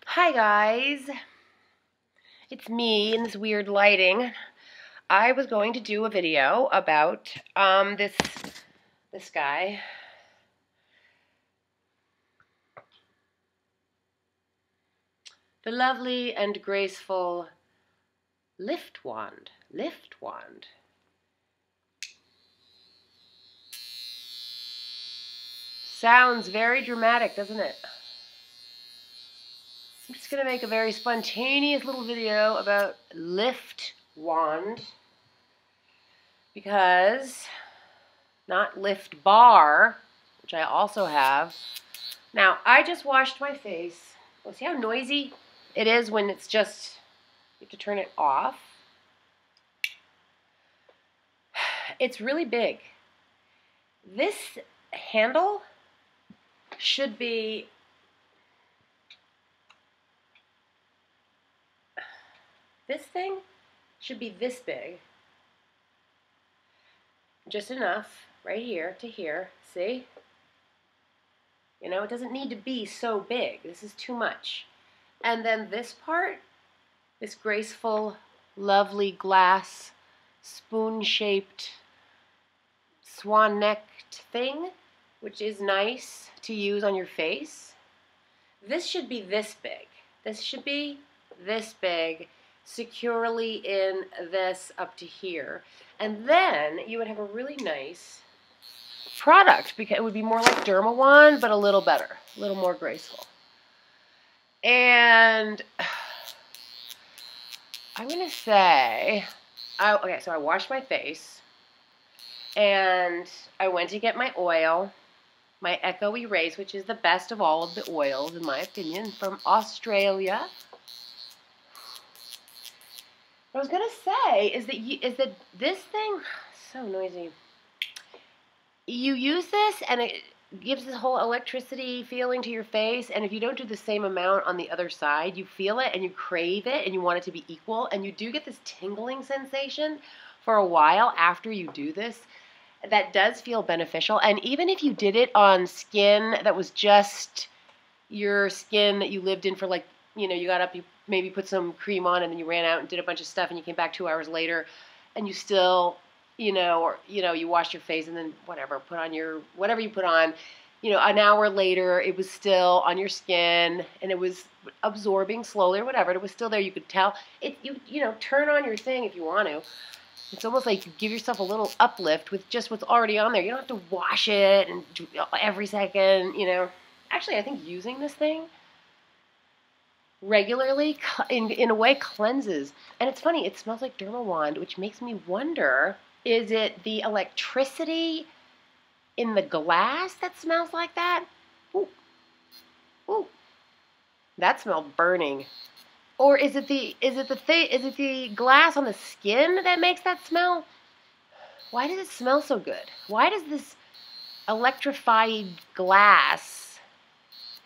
Hi guys, it's me in this weird lighting. I was going to do a video about this guy. The lovely and graceful lift wand. Lift wand. Sounds very dramatic, doesn't it? I'm just going to make a very spontaneous little video about lift wand because not lift bar, which I also have. Now, I just washed my face. Well, see how noisy it is when it's just, you have to turn it off. It's really big. This handle should be this big. Just enough right here to here. See? You know, it doesn't need to be so big. This is too much. And then this part, this graceful, lovely glass, spoon-shaped, swan-necked thing, which is nice to use on your face. This should be this big. This should be this big, securely in this up to here. And then you would have a really nice product because it would be more like dermawand, but a little better, a little more graceful. And I'm going to say, okay, so I washed my face, and I went to get my oil, my Echo Erase, which is the best of all of the oils, in my opinion, from Australia. What I was going to say is that this thing, so noisy, you use this and it gives this whole electricity feeling to your face, and if you don't do the same amount on the other side, you feel it and you crave it and you want it to be equal, and you do get this tingling sensation for a while after you do this. That does feel beneficial, and even if you did it on skin that was just your skin that you lived in for, like, you know, you got up, you maybe put some cream on, and then you ran out and did a bunch of stuff, and you came back 2 hours later, and you still, you washed your face, and then whatever, put on your, whatever you put on, an hour later, it was still on your skin, and it was absorbing slowly or whatever, it was still there, you could tell. Turn on your thing if you want to. It's almost like you give yourself a little uplift with just what's already on there. You don't have to wash it and every second, Actually, I think using this thing regularly, in a way, cleanses. And it's funny, it smells like dermawand, which makes me wonder, is it the electricity in the glass that smells like that? Ooh. Ooh. That smelled burning. Or is it the glass on the skin that makes that smell? Why does it smell so good? Why does this electrified glass,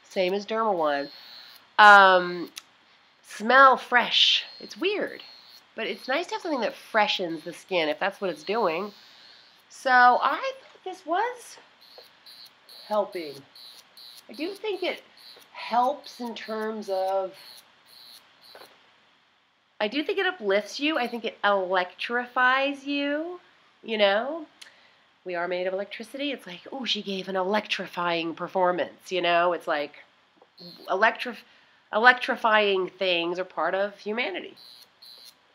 same as dermawand, smell fresh? It's weird, but it's nice to have something that freshens the skin if that's what it's doing. So I thought this was helping. I do think it helps in terms of, I do think it uplifts you. I think it electrifies you, We are made of electricity. It's like, oh, she gave an electrifying performance, It's like electrifying things are part of humanity.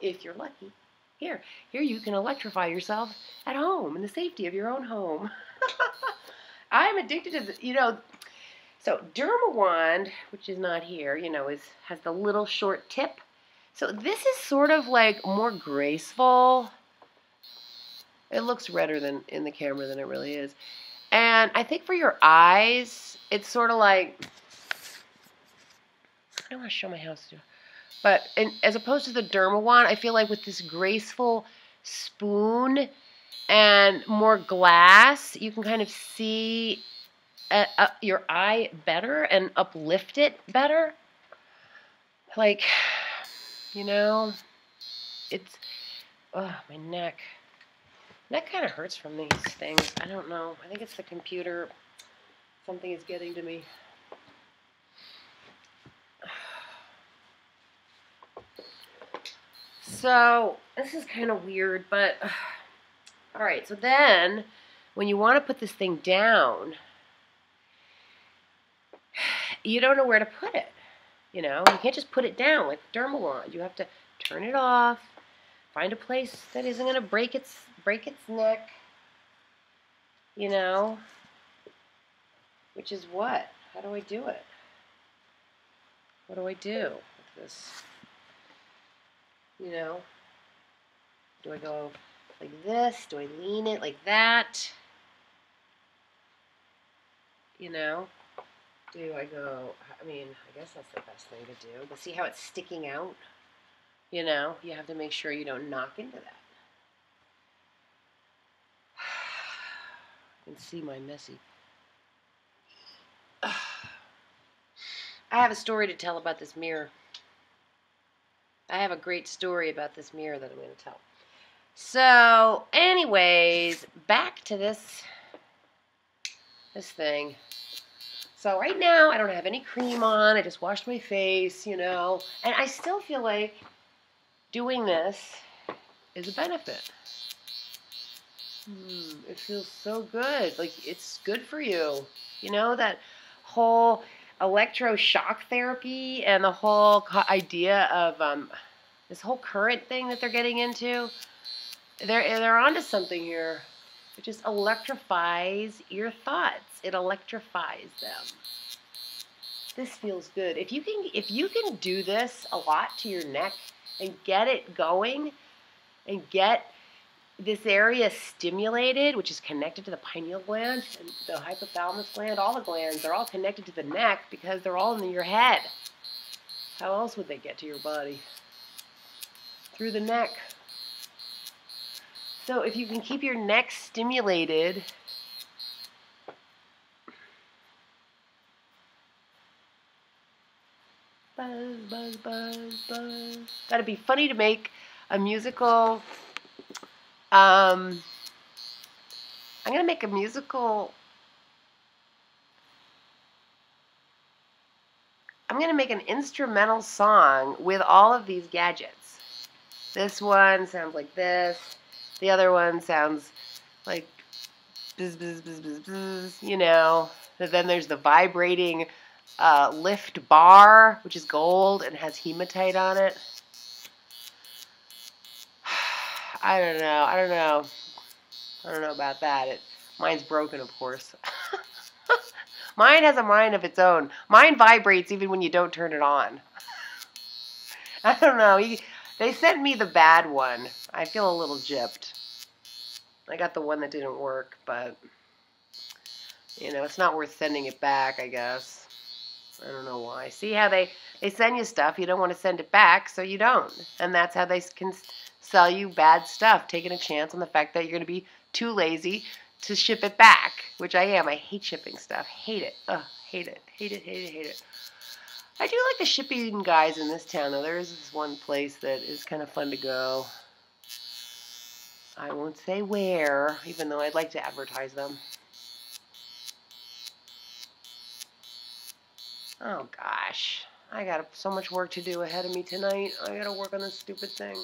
If you're lucky. Here you can electrify yourself at home in the safety of your own home. I'm addicted to this, So dermawand, which is not here, has the little short tip. So this is sort of like more graceful. It looks redder than in the camera than it really is. And I think for your eyes, it's sort of like, I don't want to show my house, but as opposed to the dermawand, I feel like with this graceful spoon and more glass, you can kind of see your eye better and uplift it better. Like, it's, oh, my neck. Neck kind of hurts from these things. I don't know. I think it's the computer. Something is getting to me. So this is kind of weird, but all right. So then, when you want to put this thing down, you don't know where to put it. You can't just put it down like dermawand. You have to turn it off, find a place that isn't going to break its neck. Which is what? How do I do it? What do I do with this? Do I go like this? Do I lean it like that? Do I go, I guess that's the best thing to do. But see how it's sticking out? You have to make sure you don't knock into that. You can see my messy. I have a story to tell about this mirror. I have a great story about this mirror that I'm going to tell. So, anyways, back to this thing. So right now, I don't have any cream on. I just washed my face, And I still feel like doing this is a benefit. It feels so good. Like, it's good for you. That whole electroshock therapy and the whole idea of this whole current thing that they're getting into. They're onto something here. It just electrifies your thoughts. It electrifies them. This feels good. If you can do this a lot to your neck and get it going and get this area stimulated, which is connected to the pineal gland and the hypothalamus gland, all the glands, they're all connected to the neck because they're all in your head. How else would they get to your body? Through the neck. So if you can keep your neck stimulated, buzz, buzz, buzz, buzz. That'd be funny to make a musical. I'm gonna make a musical. I'm gonna make an instrumental song with all of these gadgets. This one sounds like this. The other one sounds like bzz, bzz, bzz, bzz, bzz, Then there's the vibrating lift bar, which is gold and has hematite on it. I don't know about that. Mine's broken, of course. Mine has a mind of its own. Mine vibrates even when you don't turn it on. I don't know. They sent me the bad one. I feel a little gypped. I got the one that didn't work, but, it's not worth sending it back, I guess. I don't know why. See how they send you stuff, you don't want to send it back, so you don't. And that's how they can sell you bad stuff, taking a chance on the fact that you're going to be too lazy to ship it back, which I am. I hate shipping stuff. Hate it. Ugh, hate it. Hate it, hate it, hate it. I do like the shipping guys in this town, though. There is this one place that is kind of fun to go. I won't say where, even though I'd like to advertise them. Oh, gosh. I got so much work to do ahead of me tonight. I got to work on this stupid thing.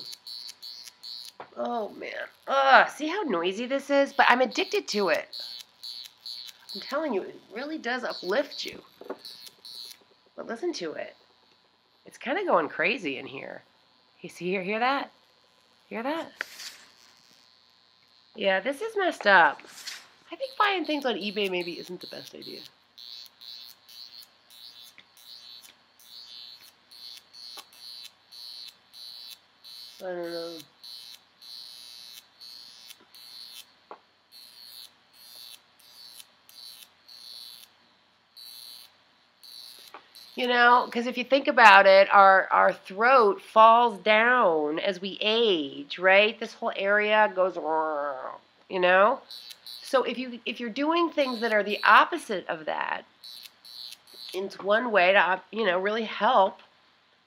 Oh, man. Ugh, see how noisy this is? But I'm addicted to it. I'm telling you, it really does uplift you. But listen to it. It's kind of going crazy in here. You see, hear that? Hear that? Yeah, this is messed up. I think buying things on eBay maybe isn't the best idea. I don't know. Because if you think about it, our throat falls down as we age, right? This whole area goes, So if you're doing things that are the opposite of that, it's one way to, really help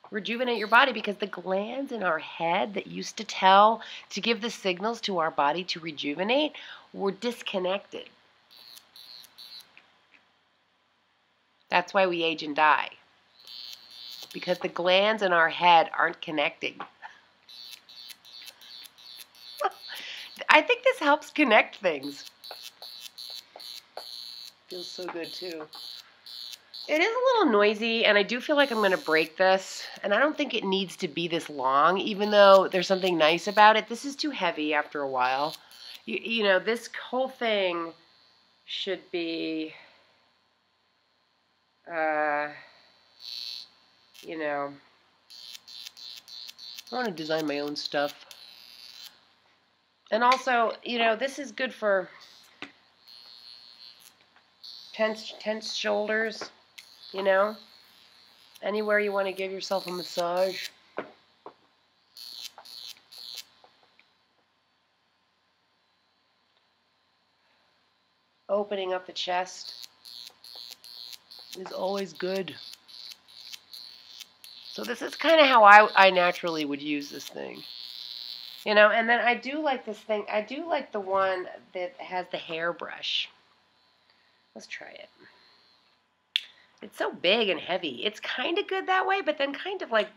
rejuvenate your body, because the glands in our head that used to give the signals to our body to rejuvenate were disconnected. That's why we age and die. Because the glands in our head aren't connecting. helps connect things. Feels so good too. It is a little noisy, and I do feel like I'm going to break this, and I don't think it needs to be this long, even though there's something nice about it. This is too heavy after a while. You know, this whole thing should be, you know, I want to design my own stuff. And also, you know, this is good for tense shoulders, you know. Anywhere you want to give yourself a massage. Opening up the chest is always good. So this is kind of how I naturally would use this thing. You know, and then I do like this thing. I do like the one that has the hairbrush. Let's try it. It's so big and heavy. It's kind of good that way, but then kind of like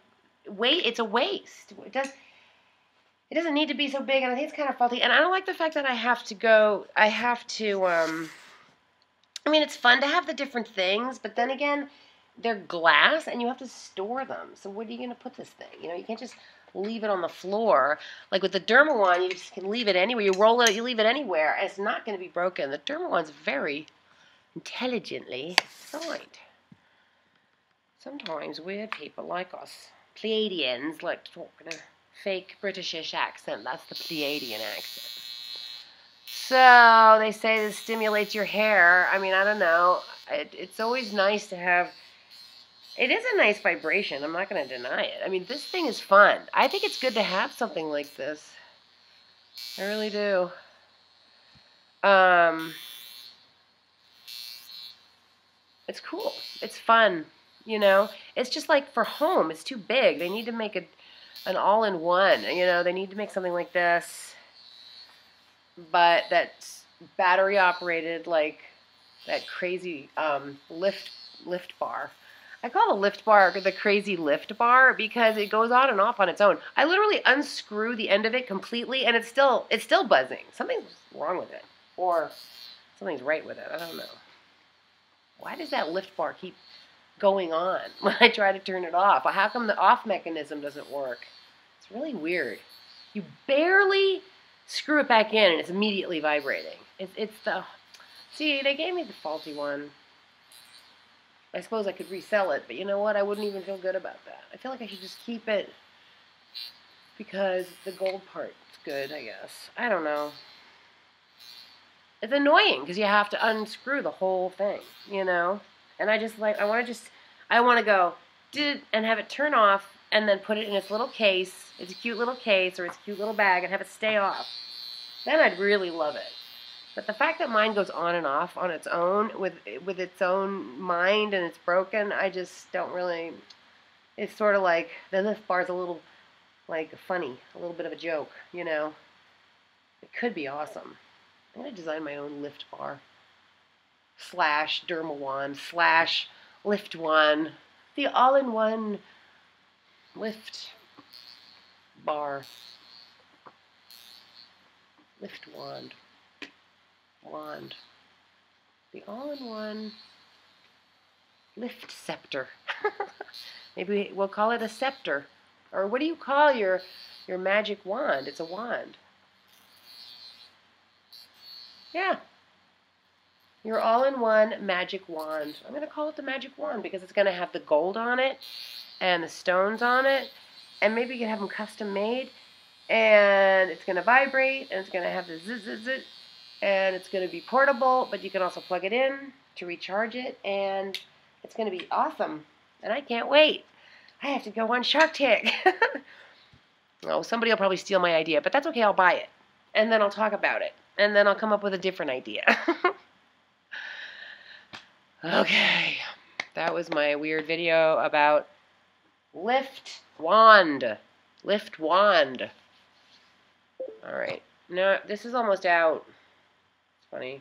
it's a waste. It doesn't need to be so big, and I think it's kind of faulty. And I don't like the fact that I mean, it's fun to have the different things, but then again, they're glass, and you have to store them. So what are you going to put this thing? You know, you can't just leave it on the floor. Like with the dermawand, you just can leave it anywhere. You roll it, you leave it anywhere, and it's not going to be broken. The dermawand's very intelligently designed. Sometimes weird people like us, Pleiadians, like to talk in a fake Britishish accent. That's the Pleiadian accent. So they say this stimulates your hair. I mean, I don't know. It's always nice to have. It is a nice vibration. I'm not going to deny it. I mean, this thing is fun. I think it's good to have something like this. I really do. It's cool. It's fun. You know, it's just like for home, it's too big. They need to make an all-in-one. You know, they need to make something like this, but that's battery operated, like that crazy lift bar. I call the lift bar the crazy lift bar because it goes on and off on its own. I literally unscrew the end of it completely, and it's still buzzing. Something's wrong with it, or something's right with it. I don't know. Why does that lift bar keep going on when I try to turn it off? How come the off mechanism doesn't work? It's really weird. You barely screw it back in and it's immediately vibrating. See, they gave me the faulty one. I suppose I could resell it, but you know what? I wouldn't even feel good about that. I feel like I should just keep it because the gold part's good, I guess. I don't know. It's annoying because you have to unscrew the whole thing, you know? And I want to go, and have it turn off, and then put it in its little case, its cute little case, or its cute little bag, and have it stay off. Then I'd really love it. But the fact that mine goes on and off on its own, with its own mind, and it's broken, I just don't really, it's sort of like, the lift bar's a little, like, funny, a little bit of a joke, you know? It could be awesome. I'm going to design my own lift bar. / dermawand / lift wand. The all-in-one lift bar. Lift wand. Wand. The all-in-one lift scepter. Maybe we'll call it a scepter. Or what do you call your magic wand? It's a wand. Yeah. Your all-in-one magic wand. I'm going to call it the magic wand because it's going to have the gold on it and the stones on it. And maybe you can have them custom made. And it's going to vibrate. And it's going to have the zzz. And it's going to be portable. But you can also plug it in to recharge it. And it's going to be awesome. And I can't wait. I have to go on Shark Tank. Oh, somebody will probably steal my idea. But that's okay. I'll buy it. And then I'll talk about it. And then I'll come up with a different idea. Okay, that was my weird video about lift wand. Lift wand. All right, now this is almost out. It's funny. I'm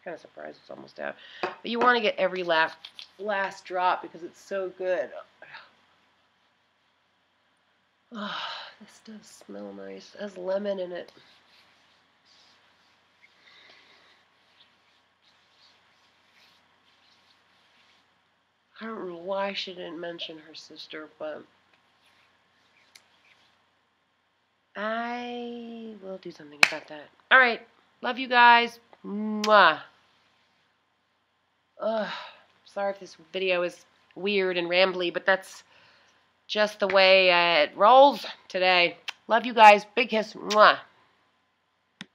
kind of surprised it's almost out. But you want to get every last drop because it's so good. Oh, this does smell nice. It has lemon in it. I don't know why she didn't mention her sister, but I will do something about that. All right. Love you guys. Mwah. Ugh. Sorry if this video is weird and rambly, but that's just the way it rolls today. Love you guys. Big kiss. Mwah.